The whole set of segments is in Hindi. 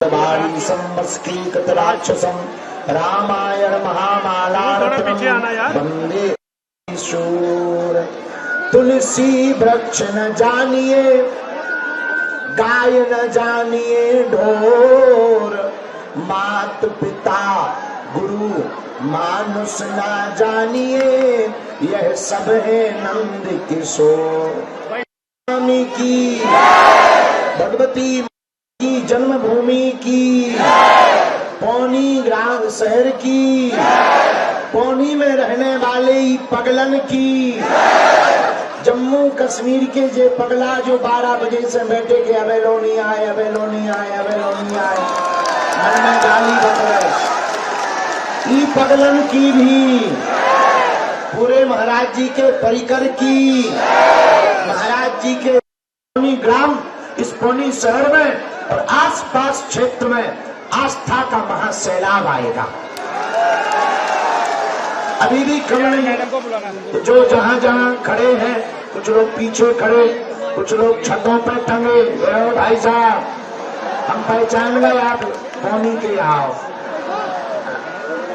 बारी संवत्सरीकृत राक्षसं रामायण महामालारत्नम वंदे शूर। तुलसी वृक्ष न जानिए, गाय न जानिए ढोर, मात पिता गुरु मानुष न जानिए, यह सब है नंद किशोर। स्वामी की भगवती की जन्मभूमि की, पौनी ग्राम शहर की, पौनी में रहने वाले पगलन की, जम्मू कश्मीर के जे पगला जो 12 बजे से बैठे के अबे लो नहीं आए, अबे लो नहीं आए, अबे लो नहीं आए, मन में गाली बक रहे। पगलन की भी, पूरे महाराज जी के परिकर की, महाराज जी के पौनी ग्राम, इस पौनी शहर में और आसपास क्षेत्र में आस्था का महासैलाब आएगा। अभी भी खड़े जो जहां जहां खड़े हैं, कुछ लोग पीछे खड़े, कुछ लोग छतों पर टंगे। भाई साहब, हम पहचान गए आप पौनी के आओ।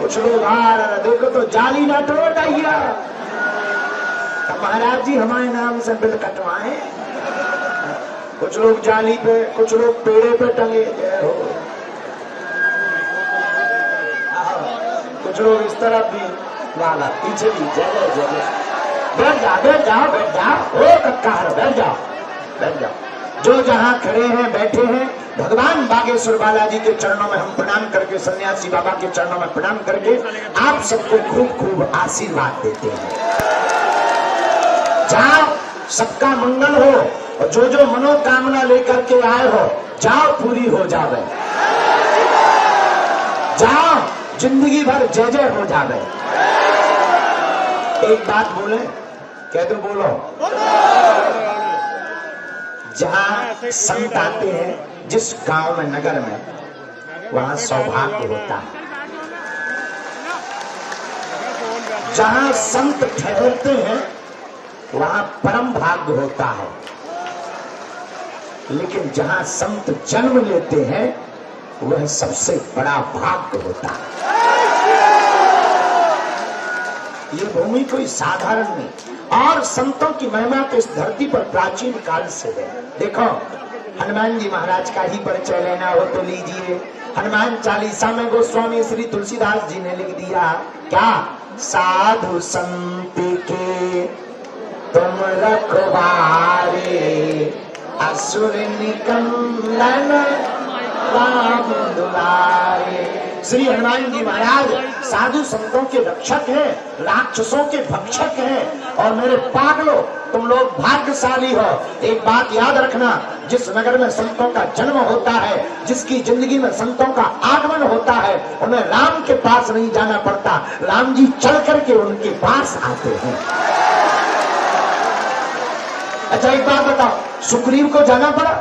कुछ लोग आ रहे, देखो तो जाली ना तोड़ दिया। महाराज जी हमारे नाम से बिल कटवाए। कुछ लोग जाली पे, कुछ लोग पेड़े पे टंगे, कुछ लोग इस तरफ भी, वाला पीछे भी, जगह जगह। बैठ जाओ, बैठ जाओ, बैठ जाओ, ओ कक्कार, बैठ जाओ, बैठ जाओ। जो जहां खड़े हैं, बैठे हैं, भगवान बागेश्वर बालाजी के चरणों में हम प्रणाम करके, सन्यासी बाबा के चरणों में प्रणाम करके आप सबको खूब खूब आशीर्वाद देते हैं। जाओ, सबका मंगल हो, और जो जो मनोकामना लेकर के आए हो, जाओ पूरी हो जावे, जाओ जिंदगी भर जय जय हो जावे। एक बात बोले, कह दो, बोलो। जहां संत आते हैं, जिस गांव में, नगर में, वहां सौभाग्य होता है। जहां संत ठहरते हैं, वहां परम भाग्य होता है। लेकिन जहां संत जन्म लेते हैं, वह सबसे बड़ा भाग्य होता है। ये भूमि कोई साधारण नहीं, और संतों की महिमा तो इस धरती पर प्राचीन काल से है। देखो, हनुमान जी महाराज का ही परिचय लेना हो तो लीजिए। हनुमान चालीसा में गोस्वामी श्री तुलसीदास जी ने लिख दिया, क्या? साधु संत के तुम रखवारे, असुर निकंदन राम दुलारे। श्री हनुमान जी महाराज साधु संतों के रक्षक हैं, राक्षसों के भक्षक हैं। और मेरे पागलों, तुम लोग भाग्यशाली हो। एक बात याद रखना, जिस नगर में संतों का जन्म होता है, जिसकी जिंदगी में संतों का आगमन होता है, उन्हें राम के पास नहीं जाना पड़ता, राम जी चल करके उनके पास आते हैं। अच्छा, एक बात बताओ, सुग्रीव को जाना पड़ा?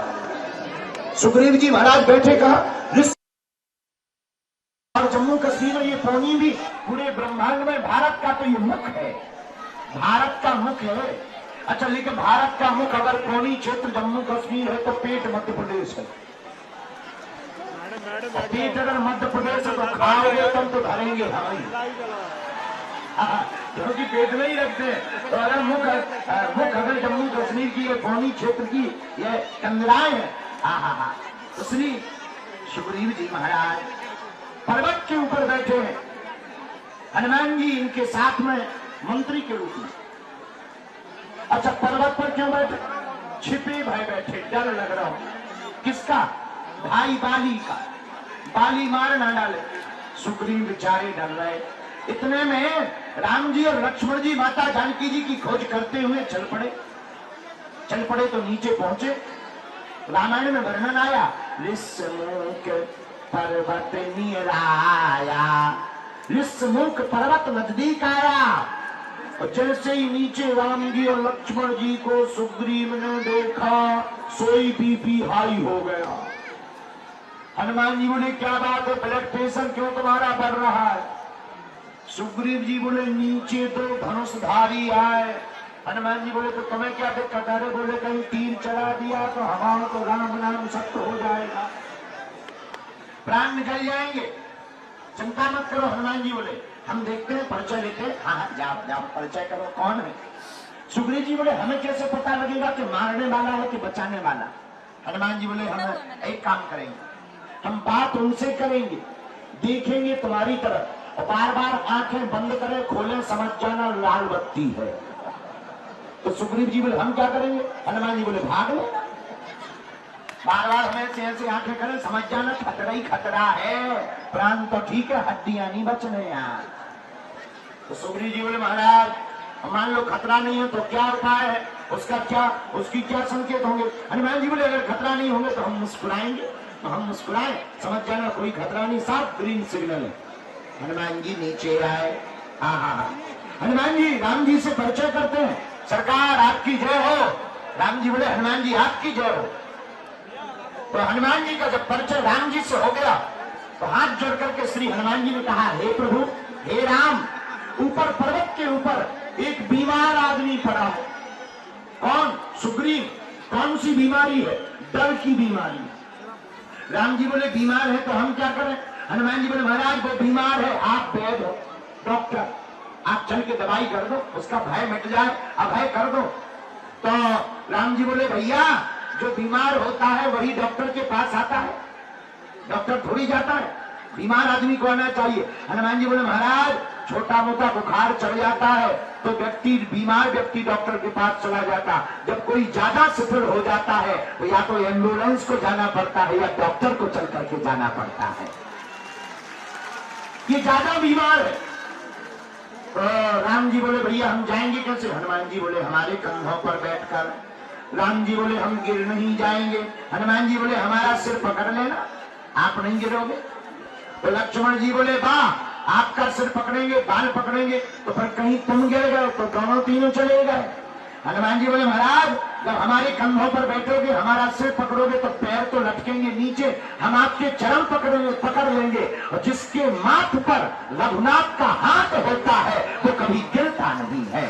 सुग्रीव जी महाराज बैठे, कहा, और जम्मू कश्मीर में ये पौनी भी पूरे ब्रह्मांड में भारत का तो ये मुख है, भारत का मुख है। अच्छा, लेकिन भारत का मुख अगर पौनी क्षेत्र जम्मू कश्मीर है, तो पेट मध्य प्रदेश है। पेट अगर मध्य प्रदेश है तो खाओगे तब तो धरेंगे हमें, क्योंकि पेट में ही रखते हैं। तो अगर मुख अगर जम्मू कश्मीर की ये पौनी क्षेत्र की ये कंदराएं है, तो श्री सुग्रीव जी महाराज पर्वत के ऊपर बैठे हैं, हनुमान जी इनके साथ में मंत्री के रूप में। अच्छा, पर्वत पर क्यों बैठे? छिपे भय बैठे, डर लग रहा हो। किसका? भाई बाली का, बाली मार ना डाले। सुग्रीव बेचारे डर रहे। इतने में राम जी और लक्ष्मण जी माता जानकी जी की खोज करते हुए चल पड़े तो नीचे पहुंचे। रामायण में वर्णन आया, ऋषमुख पर्वत निराया, ऋषमुख पर्वत नजदीक आया। और जैसे ही नीचे राम जी और लक्ष्मण जी को सुग्रीव ने देखा, सोई बीपी हाई हो गया। हनुमान जी बोले, क्या बात है, ब्लड प्रेशर क्यों तुम्हारा बढ़ रहा है? सुग्रीव जी बोले, नीचे तो धनुषधारी आए। हनुमान जी बोले, तो तुम्हें क्या दिक्कत है? बोले, कहीं तीर चला दिया तो हमारा तो राम नाम सत्य हो जाएगा। प्राण निकल जाएंगे, चिंता मत करो। हनुमान जी बोले हम देखते हैं, परिचय लेते हैं। हाँ जाओ जाओ परिचय करो, कौन है? सुग्रीव जी बोले हमें कैसे पता लगेगा कि मारने वाला है कि बचाने वाला? हनुमान जी बोले हम एक काम करेंगे, हम बात उनसे करेंगे, देखेंगे तुम्हारी तरफ और बार बार आंखें बंद करें खोलें, समझ जाना लाल बत्ती है। तो सुग्रीव जी बोले हम क्या करेंगे? हनुमान जी बोले भाग लेना, बार बार हमें ऐसे आंखें करें, समझ जाना खतरा ही खतरा है, प्राण तो ठीक है, हड्डियां नहीं बचने यार। तो सुग्रीव जी बोले महाराज मान लो खतरा नहीं है तो क्या उपाय है, उसका क्या, उसकी क्या संकेत होंगे? हनुमान जी बोले अगर खतरा नहीं होंगे तो हम मुस्कुराएंगे, तो हम मुस्कुराएं, समझ जाना कोई खतरा नहीं, साफ ग्रीन सिग्नल है। हनुमान जी नीचे आए। हाँ, हनुमान जी राम जी से परिचय करते हैं, सरकार आपकी जय हो। राम जी बोले हनुमान जी आपकी जय हो। तो हनुमान जी का जब परिचय राम जी से हो गया तो हाथ जोड़ करके श्री हनुमान जी ने कहा हे प्रभु, हे राम, ऊपर पर्वत के ऊपर एक बीमार आदमी पड़ा है। कौन? सुग्रीव। कौन सी बीमारी है? डर की बीमारी। राम जी बोले बीमार है तो हम क्या करें? हनुमान जी बोले महाराज वो बीमार है, आप वैद्य हो, डॉक्टर, आप चल के दवाई कर दो, उसका भय मिट जाए, अभय कर दो। तो राम जी बोले भैया जो बीमार होता है वही डॉक्टर के पास आता है, डॉक्टर थोड़ी जाता है, बीमार आदमी को आना चाहिए। हनुमान जी बोले महाराज छोटा मोटा बुखार चढ़ जाता है तो बीमार व्यक्ति डॉक्टर के पास चला जाता, जब कोई ज्यादा शिथिल हो जाता है तो या तो एम्बुलेंस को जाना पड़ता है या डॉक्टर को चल करके जाना पड़ता है। ये ज्यादा बीमार है। तो राम जी बोले भैया हम जाएंगे कैसे? हनुमान जी बोले हमारे कंधों पर बैठकर। राम जी बोले हम गिर नहीं जाएंगे। हनुमान जी बोले हमारा सिर पकड़ लेना, आप नहीं गिरोगे। तो लक्ष्मण जी बोले वाह, आपका सिर पकड़ेंगे, बाल पकड़ेंगे तो फिर कहीं तुम गिर गए तो दोनों तीनों चले गए। हनुमान जी बोले महाराज जब हमारे कंधों पर बैठोगे, हमारा सिर पकड़ोगे तो पैर तो लटकेंगे नीचे, हम आपके चरण पकड़ लेंगे, और जिसके माथ पर रघुनाथ का हाथ होता है वो कभी गिरता नहीं है।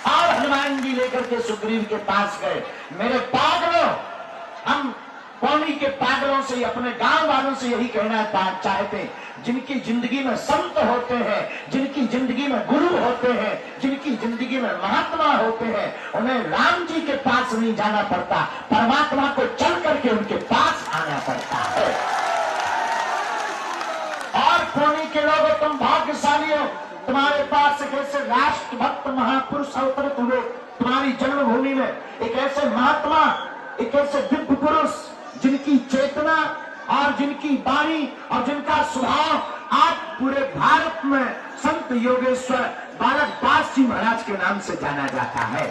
और हनुमान जी लेकर के सुग्रीव के पास गए। मेरे पागलों, हम पौनी के पागलों से, अपने गांव वालों से यही कहना चाहते हैं, जिनकी जिंदगी में संत होते हैं, जिनकी जिंदगी में गुरु होते हैं, जिनकी जिंदगी में महात्मा होते हैं, उन्हें राम जी के पास नहीं जाना पड़ता, परमात्मा को चल करके उनके पास आना पड़ता है। और पौनी के लोगों तुम भाग्यशाली हो, तुम्हारे पास एक ऐसे राष्ट्रभक्त महापुरुष अवतरित हुए तुम्हारी जन्मभूमि में, एक ऐसे महात्मा, एक ऐसे दिव्य पुरुष जिनकी चेतना और जिनकी वाणी और जिनका स्वभाव आज पूरे भारत में संत योगेश्वर बालक दास जी महाराज के नाम से जाना जाता है।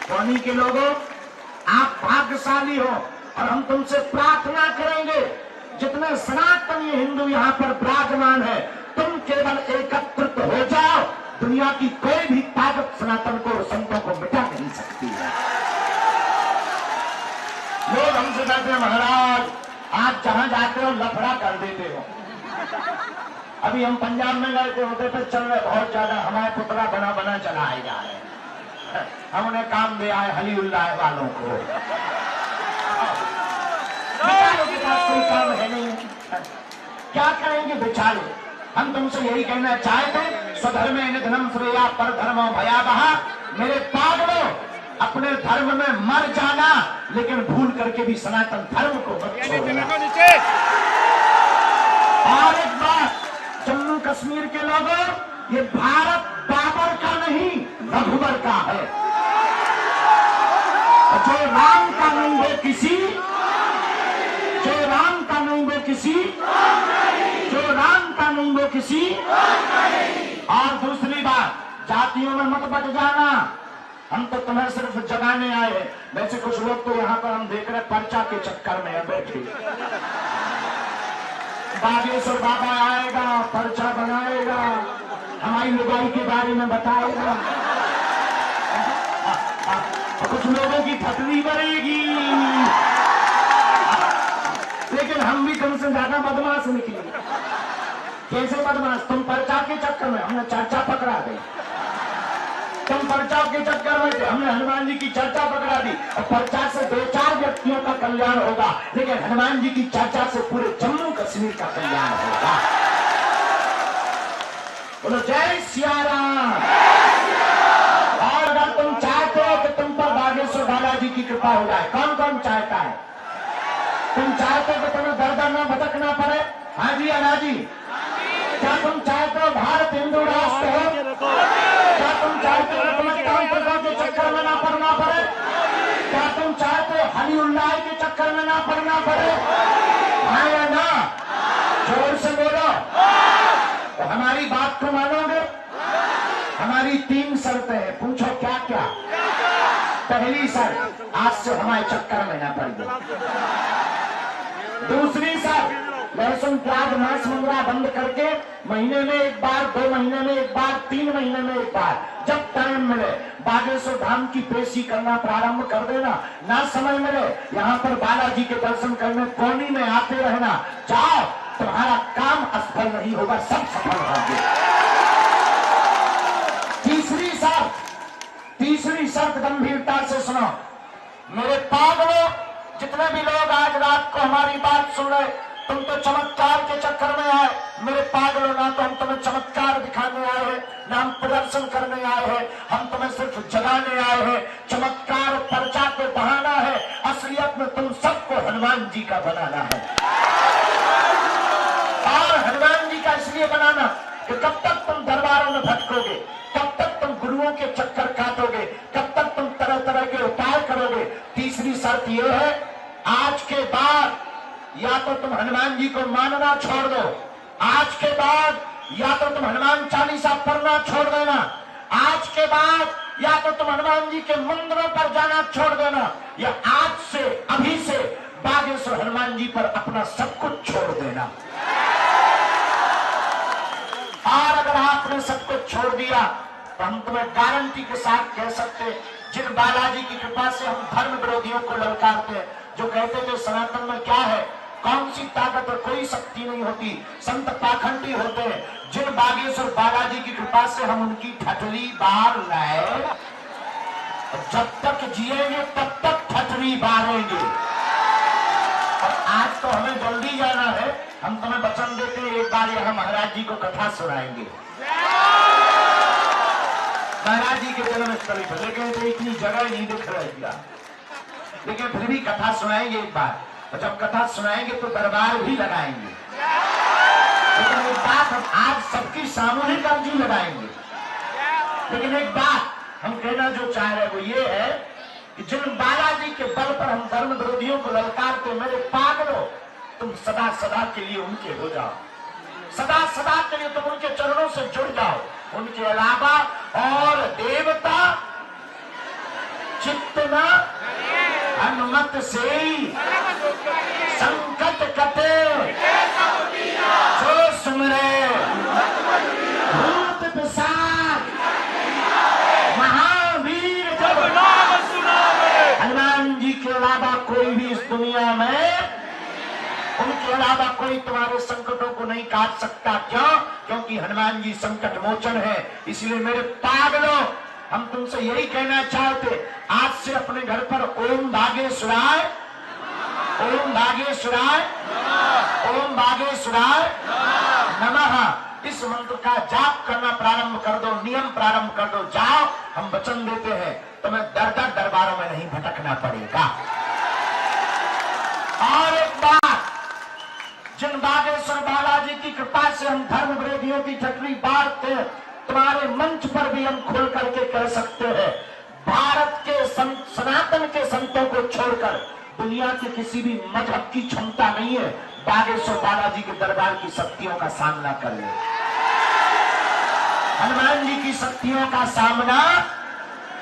पौनी के लोगों आप भाग्यशाली हो और हम तुमसे प्रार्थना करेंगे, जितने सनातनी हिंदू यहाँ पर विराजमान है, तुम केवल एकत्रित हो जाओ, दुनिया की कोई भी ताकत सनातन को, संतों को मिटा नहीं सकती है। लोग हमसे कहते हैं महाराज आप जहां जाते हो लफड़ा कर देते हो। अभी हम पंजाब में गए थे, होते पे चल रहे बहुत ज्यादा, हमारे पुतला बना बना चलाए जा रहे हैं, हम उन्हें काम दे आए हलीउल्लाह वालों को। बेचारों के पास कोई काम है नहीं, क्या करेंगे बेचारे। हम तुमसे यही कहना चाहते, स्वधर्मे निधनम श्रेया पर धर्मो भयावह। मेरे पागलों अपने धर्म में मर जाना, लेकिन भूल करके भी सनातन धर्म को मत छोड़ना। और एक बात, जम्मू कश्मीर के लोगों, ये भारत बाबर का नहीं रघुवर का है। जो राम का नहीं वो किसी, जो राम का नहीं वो किसी, जो राम का नहीं वो किसी। और दूसरी बात, जातियों में मत बट जाना, हम तो तुम्हें सिर्फ जगाने आए हैं। वैसे कुछ लोग तो यहाँ पर हम देख रहे पर्चा के चक्कर में है बैठे। बागेश्वर बाबा आएगा, पर्चा बनाएगा, हमारी लुगाई के बारे में बताएगा, कुछ लोगों की फटनी बढ़ेगी, लेकिन हम भी तुमसे ज्यादा बदमाश निकले। कैसे बदमाश? तुम पर्चा के चक्कर में, हमने चर्चा पकड़ा दी। तुम पर्चा के चक्कर में थे, हमने हनुमान जी की चर्चा पकड़ा दी, और पर्चा से 2-4 व्यक्ति व्यक्तियों का कल्याण होगा, लेकिन हनुमान जी की चर्चा से पूरे जम्मू कश्मीर का कल्याण होगा। बोलो जय सिया राम। और अगर तुम चाहते हो कि तुम पर बागेश्वर बालाजी की कृपा हो जाए, कौन कौन चाहता है? तुम चाहते हो कि तुम्हें दर दर न भटकना पड़े? हाँ जी अना जी। क्या तुम चाहते हो भारत हिंदू राष्ट्र हो? क्या तुम चाहते हो तुम्हें तांत्रिकों के चक्कर में ना पड़ना पड़े? क्या तुम चाहते हो हलीउल्लाह के चक्कर में ना पड़ना पड़े? हाँ या ना? जोर से बोलो। तो हमारी बात को मानोगे? हमारी 3 शर्तें हैं, पूछो क्या क्या? पहली शर्त, आज से हमारे चक्कर में ना पड़िए। दूसरी शर्त, लहसुन प्याज मांस मुंगरा बंद करके महीने में एक बार, 2 महीने में एक बार, 3 महीने में एक बार, जब टाइम मिले बागेश्वर धाम की पेशी करना प्रारंभ कर देना। ना समय मिले यहाँ पर बालाजी के दर्शन करने कोनी में आते रहना। जाओ, तुम्हारा काम असफल नहीं होगा, सब सफल होंगे। तीसरी शर्त गंभीरता से सुनो मेरे पागलों, जितने भी लोग आज रात को हमारी बात सुन रहे, तुम तो चमत्कार के चक्कर में आए। मेरे पागलों, ना तो हम तुम्हें चमत्कार दिखाने आए हैं, ना हम प्रदर्शन करने आए हैं, हम तुम्हें सिर्फ जगाने आए हैं। चमत्कार पर्चा पे बहाना है, असलियत में तुम सबको हनुमान जी का बनाना है। और हनुमान जी का इसलिए बनाना कि कब तक तुम दरबारों में भटकोगे, कब तक तुम गुरुओं के चक्कर काटोगे, कब तक तुम तरह तरह के उपाय करोगे। तीसरी शर्त यह है, आज के बाद या तो तुम हनुमान जी को मानना छोड़ दो, आज के बाद या तो तुम हनुमान चालीसा पढ़ना छोड़ देना, आज के बाद या तो तुम हनुमान जी के मंदिरों पर जाना छोड़ देना, या आज से, अभी से बागेश्वर हनुमान जी पर अपना सब कुछ छोड़ देना। और अगर आपने सब कुछ छोड़ दिया तो हम तुम्हें गारंटी के साथ कह सकते, जिन बालाजी की कृपा से हम धर्म विरोधियों को ललकारते, जो कहते थे सनातन में क्या है, कौन सी ताकत और कोई शक्ति नहीं होती, संत पाखंडी होते हैं, जिन बागेश्वर बालाजी की कृपा से हम उनकी ठटली बार लाए, जब तक जिएंगे तब तक ठटली बारेंगे। और आज तो हमें जल्दी जाना है, हम तुम्हें वचन देते हैं एक बार यहाँ महाराज जी को कथा सुनाएंगे, महाराज जी के जन्म स्थली पर, लेकिन तो इतनी जगह नहीं दिख रही है, लेकिन फिर भी कथा सुनाएंगे एक बार। और जब कथा सुनाएंगे तो दरबार भी लगाएंगे, लेकिन एक बात हम आज सबकी सामूहिक अर्जी लगाएंगे। लेकिन एक बात हम कहना जो चाह रहे वो ये है कि जिन बालाजी के बल पर हम धर्म विरोधियों को ललकारते, मेरे पागलों, तुम सदा सदा के लिए उनके हो जाओ, सदा सदा के लिए तुम उनके चरणों से जुड़ जाओ। उनके अलावा और देवता चित्त न हनुमत से संकट कटे, जो सुमरे भूत पिशाच महावीर जब नाम सुनावे। हनुमान जी के अलावा कोई भी इस दुनिया में, उनके अलावा कोई तुम्हारे संकटों को नहीं काट सकता। क्यों? क्योंकि हनुमान जी संकट मोचन है। इसलिए मेरे पागलों, हम तुमसे यही कहना चाहते, आज से अपने घर पर ओम बागेश्वराय, ओम बागेश्वराय, ओम बागेश्वराय नमः, इस मंत्र का जाप करना प्रारंभ कर दो, नियम प्रारंभ कर दो। जाओ, हम वचन देते हैं तुम्हें दर दर दरबारों में नहीं भटकना पड़ेगा। और एक बात, जिन बागेश्वर बालाजी की कृपा से हम धर्म विरोधियों की ठटली बांटते, तुम्हारे मंच पर भी हम खोल करके कह सकते हैं, भारत के सनातन के संतों को छोड़कर दुनिया के किसी भी मजहब की क्षमता नहीं है बागेश्वर बालाजी के दरबार की शक्तियों का सामना कर ले। हनुमान जी की शक्तियों का सामना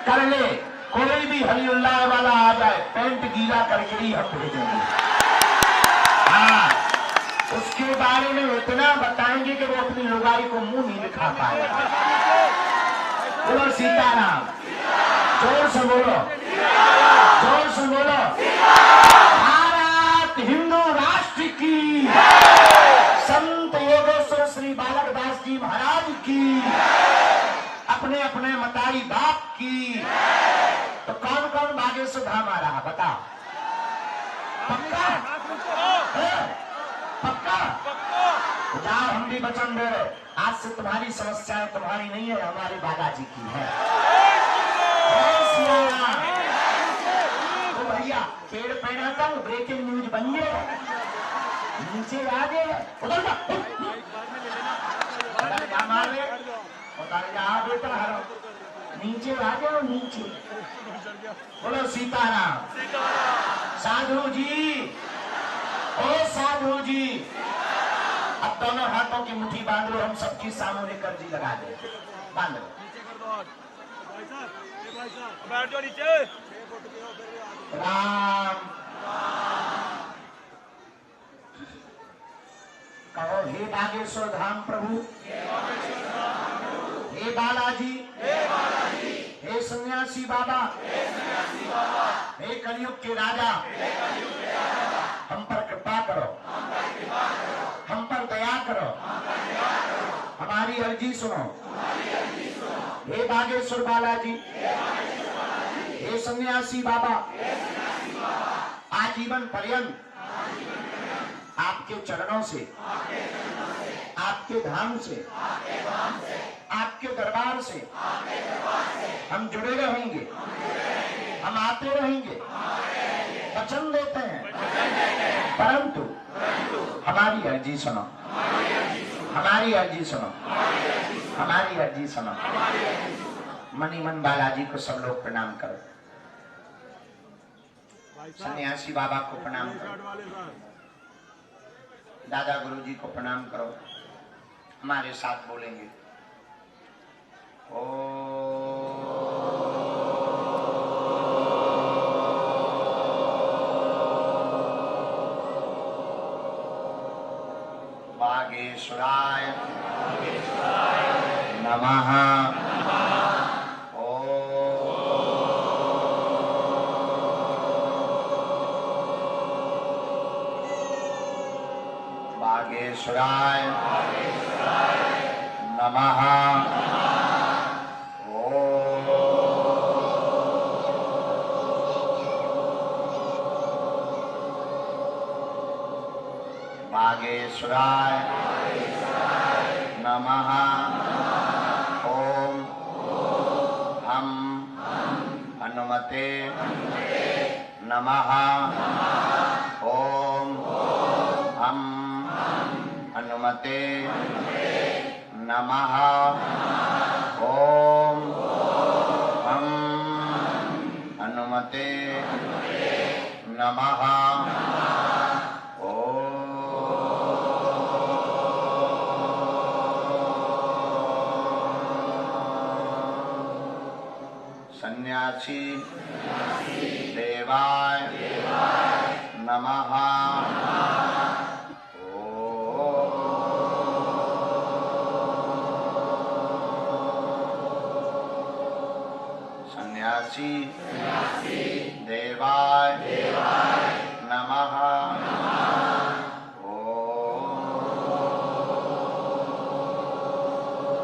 कर ले। कोई भी हलीउल्लाह वाला आ जाए, पैंट गीला करके ही हम भेजेंगे। हाँ, उसके बारे में इतना बताएंगे कि वो अपनी लुगाई को मुंह नहीं दिखा पाएगा। बोलो सीताराम, जोर से बोलो, जोर से बोलो। भारत हिंदू राष्ट्र की, संत योगेश्वर श्री बालक दास जी महाराज की, अपने अपने मतारी बाप की। तो कौन कौन बागेश्वर धाम आ रहा बताओ? पक्का? जाओ, हम भी वचन दे रहे, आज से तुम्हारी समस्याएं तुम्हारी नहीं है, हमारे बालाजी की है। तो भैया पेड़ पहनाता हूँ, ब्रेकिंग न्यूज बन गए, नीचे आ गए, उधर जा मार ले, उधर जा बेटा, नीचे आ जाओ, नीचे। बोलो सीताराम। साधु जी, ओ साधु जी, अब दोनों हाथों की मुट्ठी बांध लो, हम सबकी सामूहिक अर्जी लगा दे। बांध लो। राम कहो, हे बागेश्वर धाम प्रभु, हे बालाजी, हे सन्यासी बाबा, हे कलयुग के राजा, हम पर कृपा करो, हम पर दया करो, हमारी अर्जी सुनो। हे बागेश्वर बालाजी, हे सन्यासी बाबा, आजीवन पर्यंत आपके चरणों से, आपके धाम से, आपके दरबार से हम जुड़े रहेंगे, हम आते रहेंगे, वचन देते हैं, परंतु हमारी अर्जी सुनो, हमारी अर्जी सुनो, हमारी अर्जी सुनो। मनी मन बालाजी को सब लोग प्रणाम करो, सन्यासी बाबा को प्रणाम करो, दादा गुरुजी को प्रणाम करो। हमारे साथ बोलेंगे, ओ बागेश्वराय नमः। बागेश्वराय नमः। बागेश्वराय नमः। ओम हम हनुमते नमः। ओम हम हनुमते नमः। ओम हम हनुमते नमः। सन्यासी देवाय नमः। सन्यासी